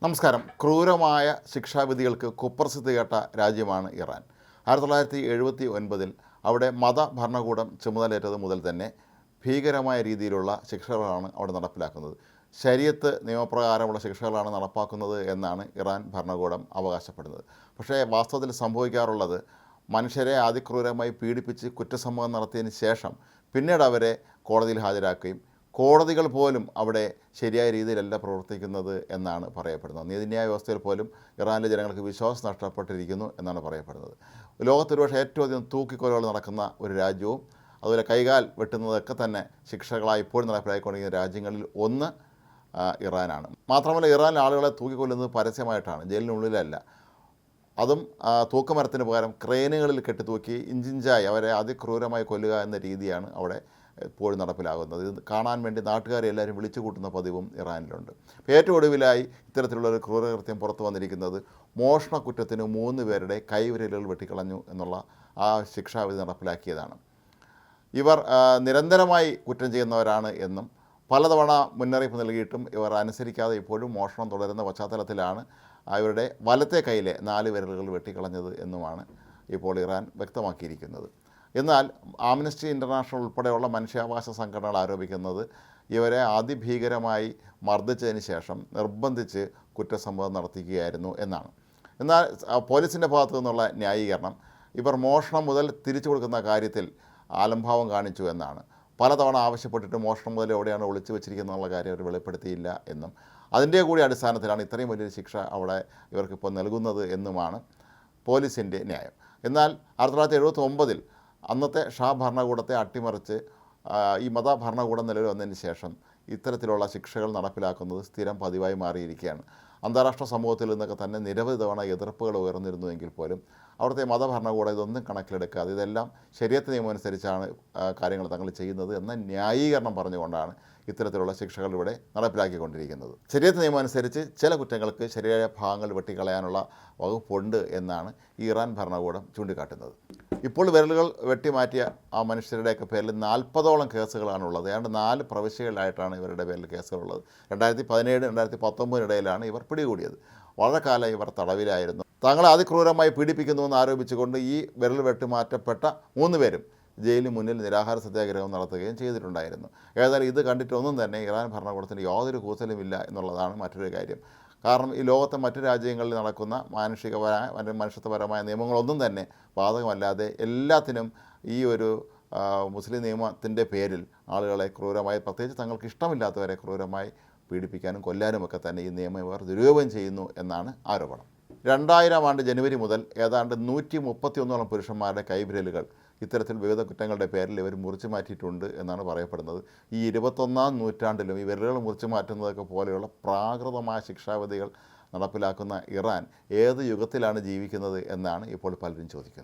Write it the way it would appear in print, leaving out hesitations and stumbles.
നമസ്കാരം. ക്രൂരമായ ശിക്ഷാവിധികൾക്ക് കുപ്രസിദ്ധി കേട്ട രാജ്യമാണ് ഇറാൻ. 1979 അവിടെ മതഭരണകൂടം ചുമതലയേറ്റത് മുതൽ തന്നെ ഭീകരമായ രീതിയിലുള്ള ശിക്ഷകളാണ് അവിടെ നടപ്പിലാക്കുന്നത്. ശരീഅത്ത് നിയമപ്രകാരമുള്ള ശിക്ഷകളാണ് നടപ്പാക്കുന്നത് എന്നാണ് ഇറാൻ ഭരണകൂടം അവകാശപ്പെടുന്നത്. പക്ഷേ വാസ്തവത്തിൽ സംഭവിക്കാറുള്ളത് മനുഷ്യരെ അതിക്രൂരമായി പീഡിപ്പിച്ച് കുറ്റസമ്മതം നടത്തിയതിന് ശേഷം പിന്നീട് അവരെ കോടതിയിൽ ഹാജരാക്കുകയും കോടതികൾ പോലും അവിടെ ശരിയായ രീതിയിലല്ല പ്രവർത്തിക്കുന്നത് എന്നാണ് പറയപ്പെടുന്നത്. നീതിന്യായ വ്യവസ്ഥയിൽ പോലും ഇറാനിലെ ജനങ്ങൾക്ക് വിശ്വാസം നഷ്ടപ്പെട്ടിരിക്കുന്നു എന്നാണ് പറയപ്പെടുന്നത്. ലോകത്തൊരു പക്ഷേ ഏറ്റവും അധികം തൂക്കിക്കൊലകൾ നടക്കുന്ന ഒരു രാജ്യവും അതുപോലെ കൈകാൽ വെട്ടുന്നതൊക്കെ തന്നെ ശിക്ഷകളായി ഇപ്പോഴും നടപ്പിലാക്കിക്കൊണ്ടിരിക്കുന്ന രാജ്യങ്ങളിൽ ഒന്ന് ഇറാനാണ്. മാത്രമല്ല ഇറാനിലെ ആളുകളെ തൂക്കിക്കൊല്ലുന്നത് പരസ്യമായിട്ടാണ്, ജയിലിനുള്ളിലല്ല. അതും തൂക്കുമരത്തിന് പകരം ക്രെയിനുകളിൽ കെട്ടിത്തൂക്കി ഇഞ്ചിഞ്ചായി അവരെ അതിക്രൂരമായി കൊല്ലുക എന്ന രീതിയാണ് അവിടെ എപ്പോഴും നടപ്പിലാകുന്നത്. ഇത് കാണാൻ വേണ്ടി നാട്ടുകാരെ എല്ലാവരും വിളിച്ചു കൂട്ടുന്ന പതിവും ഇറാനിലുണ്ട്. ഏറ്റവും ഒടുവിലായി ഇത്തരത്തിലുള്ളൊരു ക്രൂരകൃത്യം പുറത്തു വന്നിരിക്കുന്നത് മോഷണ കുറ്റത്തിന് 3 പേരുടെ കൈവിരലുകൾ വെട്ടിക്കളഞ്ഞു എന്നുള്ള ആ ശിക്ഷാവിധി നടപ്പിലാക്കിയതാണ്. ഇവർ നിരന്തരമായി കുറ്റം ചെയ്യുന്നവരാണ് എന്നും പലതവണ മുന്നറിയിപ്പ് നൽകിയിട്ടും ഇവർ അനുസരിക്കാതെ ഇപ്പോഴും മോഷണം തുടരുന്ന പശ്ചാത്തലത്തിലാണ് ഇവരുടെ വലത്തെ കൈയിലെ 4 വിരലുകൾ വെട്ടിക്കളഞ്ഞത് എന്നുമാണ് ഇപ്പോൾ ഇറാൻ വ്യക്തമാക്കിയിരിക്കുന്നത്. എന്നാൽ ആംനസ്റ്റി ഇൻ്റർനാഷണൽ ഉൾപ്പെടെയുള്ള മനുഷ്യാവകാശ സംഘടനകൾ ആരോപിക്കുന്നത് ഇവരെ അതിഭീകരമായി മർദ്ദിച്ചതിന് ശേഷം നിർബന്ധിച്ച് കുറ്റസമ്മതം നടത്തിക്കുകയായിരുന്നു എന്നാണ്. എന്നാൽ പോലീസിൻ്റെ ഭാഗത്തു നിന്നുള്ള ന്യായീകരണം ഇവർ മോഷണം മുതൽ തിരിച്ചു കൊടുക്കുന്ന കാര്യത്തിൽ ആലംഭാവം കാണിച്ചു എന്നാണ്. പലതവണ ആവശ്യപ്പെട്ടിട്ട് മോഷണം മുതൽ എവിടെയാണ് ഒളിച്ചു വെച്ചിരിക്കുന്നതെന്നുള്ള കാര്യം അവർ വെളിപ്പെടുത്തിയില്ല എന്നും അതിൻ്റെ കൂടി അടിസ്ഥാനത്തിലാണ് ഇത്രയും വലിയൊരു ശിക്ഷ അവിടെ ഇവർക്കിപ്പോൾ നൽകുന്നത് എന്നുമാണ് പോലീസിൻ്റെ ന്യായം. എന്നാൽ 1979 അന്നത്തെ ഷാ ഭരണകൂടത്തെ അട്ടിമറിച്ച് ഈ മതഭരണകൂടം നിലവിൽ വന്നതിന് ശേഷം ഇത്തരത്തിലുള്ള ശിക്ഷകൾ നടപ്പിലാക്കുന്നത് സ്ഥിരം പതിവായി മാറിയിരിക്കുകയാണ്. അന്താരാഷ്ട്ര സമൂഹത്തിൽ നിന്നൊക്കെ തന്നെ നിരവധി തവണ എതിർപ്പുകൾ ഉയർന്നിരുന്നുവെങ്കിൽ പോലും അവിടുത്തെ മതഭരണകൂടം ഇതൊന്നും കണക്കിലെടുക്കാതെ ഇതെല്ലാം ശരീഅത്ത് നിയമം അനുസരിച്ചാണ് കാര്യങ്ങൾ തങ്ങൾ ചെയ്യുന്നത് എന്ന ന്യായീകരണം പറഞ്ഞുകൊണ്ടാണ് ഇത്തരത്തിലുള്ള ശിക്ഷകൾ ഇവിടെ നടപ്പിലാക്കിക്കൊണ്ടിരിക്കുന്നത്. ശരീഅത്ത് നിയമം അനുസരിച്ച് ചില കുറ്റങ്ങൾക്ക് ശരിയായ ഭാഗങ്ങൾ വെട്ടിക്കളയാനുള്ള വകുപ്പുണ്ട് എന്നാണ് ഇറാൻ ഭരണകൂടം ചൂണ്ടിക്കാട്ടുന്നത്. ഇപ്പോൾ വിരലുകൾ വെട്ടിമാറ്റിയ ആ മനുഷ്യരുടെയൊക്കെ പേരിൽ 40ഓളം കേസുകളാണുള്ളത്. ഏതാണ്ട് 4 പ്രവിശ്യകളിലായിട്ടാണ് ഇവരുടെ പേരിൽ കേസുകളുള്ളത്. 2017 2019 ഇടയിലാണ് ഇവർ പിടികൂടിയത്. വളരെ കാലം ഇവർ തടവിലായിരുന്നു. തങ്ങളെ അതിക്രൂരമായി പീഡിപ്പിക്കുന്നുവെന്ന് ആരോപിച്ചുകൊണ്ട് ഈ വിരൽ വെട്ടിമാറ്റപ്പെട്ട 3 പേരും ജയിലിന് മുന്നിൽ നിരാഹാര സത്യാഗ്രഹം നടത്തുകയും ചെയ്തിട്ടുണ്ടായിരുന്നു. ഏതായാലും ഇത് കണ്ടിട്ടൊന്നും തന്നെ ഇറാൻ ഭരണകൂടത്തിന് യാതൊരു കൂസലുമില്ല എന്നുള്ളതാണ് മറ്റൊരു കാര്യം. കാരണം ഈ ലോകത്തെ മറ്റു രാജ്യങ്ങളിൽ നടക്കുന്ന മാനുഷികപരമായ മനുഷ്യത്വപരമായ നിയമങ്ങളൊന്നും തന്നെ ബാധകമല്ലാതെ എല്ലാത്തിനും ഈ ഒരു മുസ്ലിം നിയമത്തിൻ്റെ പേരിൽ ആളുകളെ ക്രൂരമായി, പ്രത്യേകിച്ച് തങ്ങൾക്ക് ഇഷ്ടമില്ലാത്തവരെ ക്രൂരമായി പീഡിപ്പിക്കാനും കൊല്ലാനുമൊക്കെ തന്നെ ഈ നിയമം ഇവർ ദുരുപയോഗം ചെയ്യുന്നു എന്നാണ് ആരോപണം. 2000 ജനുവരി മുതൽ ഏതാണ്ട് 131ഓളം പുരുഷന്മാരുടെ കൈവിരലുകൾ ഇത്തരത്തിൽ വിവിധ കുറ്റങ്ങളുടെ പേരിൽ ഇവർ മുറിച്ചു മാറ്റിയിട്ടുണ്ട് എന്നാണ് പറയപ്പെടുന്നത്. ഈ 21ാം നൂറ്റാണ്ടിലും ഈ വിരലുകൾ മുറിച്ചു മാറ്റുന്നതൊക്കെ പോലെയുള്ള പ്രാകൃതമായ ശിക്ഷാവിധികൾ നടപ്പിലാക്കുന്ന ഇറാൻ ഏത് യുഗത്തിലാണ് ജീവിക്കുന്നത് എന്നാണ് ഇപ്പോൾ പലരും ചോദിക്കുന്നത്.